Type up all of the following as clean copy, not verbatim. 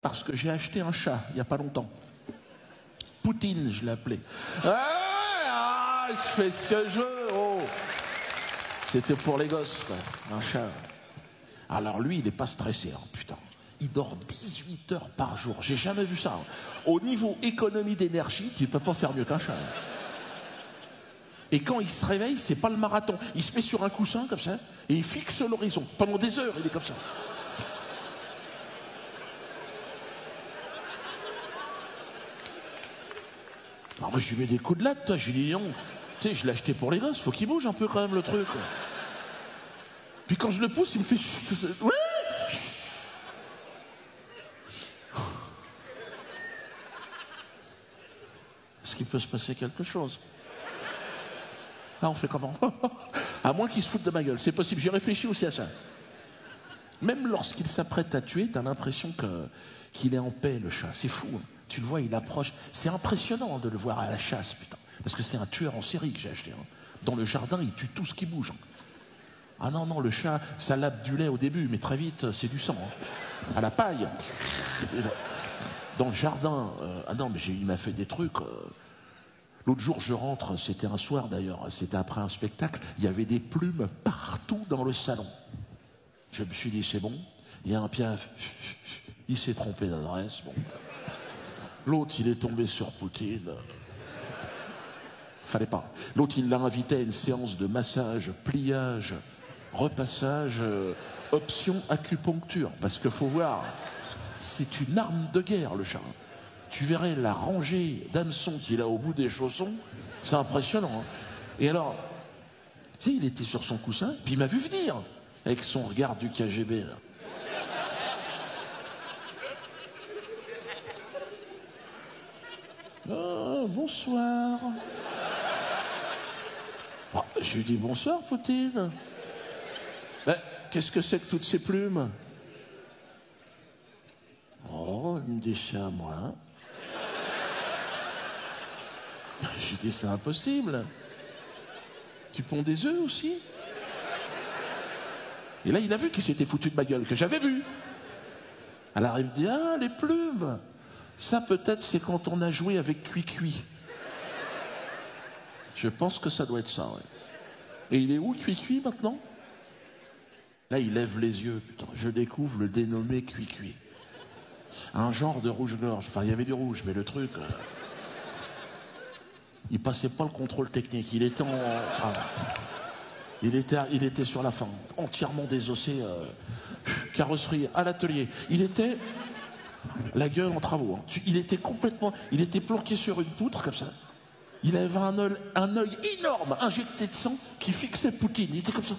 parce que j'ai acheté un chat il n'y a pas longtemps. Poutine, je l'ai appelé. Je fais ce que je veux, oh. C'était pour les gosses, quoi, un chat. Alors lui, il n'est pas stressé, hein, putain. Il dort 18 heures par jour. J'ai jamais vu ça. Hein. Au niveau économie d'énergie, tu ne peux pas faire mieux qu'un chat. Hein. Et quand il se réveille, c'est pas le marathon. Il se met sur un coussin comme ça et il fixe l'horizon. Pendant des heures, il est comme ça. Alors moi, je lui mets des coups de latte, toi. Je lui dis non. Tu sais, je l'ai acheté pour les gosses. Faut qu'il bouge un peu quand même le truc. Quoi. Puis quand je le pousse, il me fait... Ouais. Est-ce qu'il peut se passer quelque chose? Ah, on fait comment? À moins qu'il se foute de ma gueule. C'est possible. J'ai réfléchi aussi à ça. Même lorsqu'il s'apprête à tuer, t'as l'impression qu'il est en paix, le chat. C'est fou. Hein. Tu le vois, il approche. C'est impressionnant de le voir à la chasse, putain. Parce que c'est un tueur en série que j'ai acheté. Hein. Dans le jardin, il tue tout ce qui bouge. Hein. Ah non, non, le chat, ça lappe du lait au début, mais très vite, c'est du sang. Hein. À la paille. Dans le jardin. Ah non, mais il m'a fait des trucs... L'autre jour, je rentre, c'était un soir d'ailleurs, c'était après un spectacle, il y avait des plumes partout dans le salon. Je me suis dit, c'est bon, il y a un piaf, il s'est trompé d'adresse, bon. L'autre, il est tombé sur Poutine. Fallait pas. L'autre, il l'a invité à une séance de massage, pliage, repassage, option acupuncture. Parce qu'il faut voir, c'est une arme de guerre, le chat. Tu verrais la rangée d'hameçons qu'il a au bout des chaussons, c'est impressionnant. Hein. Et alors, tu sais, il était sur son coussin, puis il m'a vu venir, avec son regard du KGB, là. Oh, bonsoir. Oh, je lui dis bonsoir, Poutine. Ben, qu'est-ce que c'est que toutes ces plumes? Oh, il me dit c'est à moi. Je lui dis c'est impossible. Tu ponds des œufs aussi? Et là, il a vu qu'il s'était foutu de ma gueule, que j'avais vu. Alors il me dit, ah, les plumes. Ça, peut-être, c'est quand on a joué avec Cui-Cui. Je pense que ça doit être ça, ouais. Et il est où, Cui-Cui, maintenant? Là, il lève les yeux, putain. Je découvre le dénommé Cui-Cui. Un genre de rouge-gorge. Enfin, il y avait du rouge, mais le truc... il passait pas le contrôle technique. Il était en... il était sur la fin, entièrement désossé. Carrosserie à l'atelier. Il était... la gueule en travaux. Hein. Il était complètement... il était planqué sur une poutre, comme ça. Il avait un œil énorme, injecté de sang, qui fixait Poutine. Il était comme ça.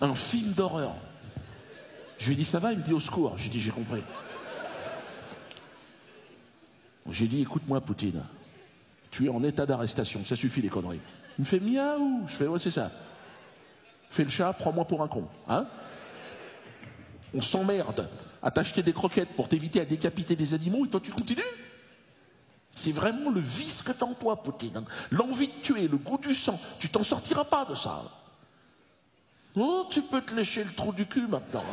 Un film d'horreur. Je lui ai dit, ça va? Il me dit, au secours. J'ai dit, j'ai compris. J'ai dit, écoute-moi, Poutine. Tu es en état d'arrestation. Ça suffit, les conneries. Il me fait, miaou. Je fais, ouais, c'est ça. Fais le chat, prends-moi pour un con. Hein? On s'emmerde à t'acheter des croquettes pour t'éviter à décapiter des animaux et toi, tu continues? C'est vraiment le vice que t'emploies, Poutine. L'envie de tuer, le goût du sang. Tu t'en sortiras pas de ça. Oh, tu peux te lécher le trou du cul maintenant.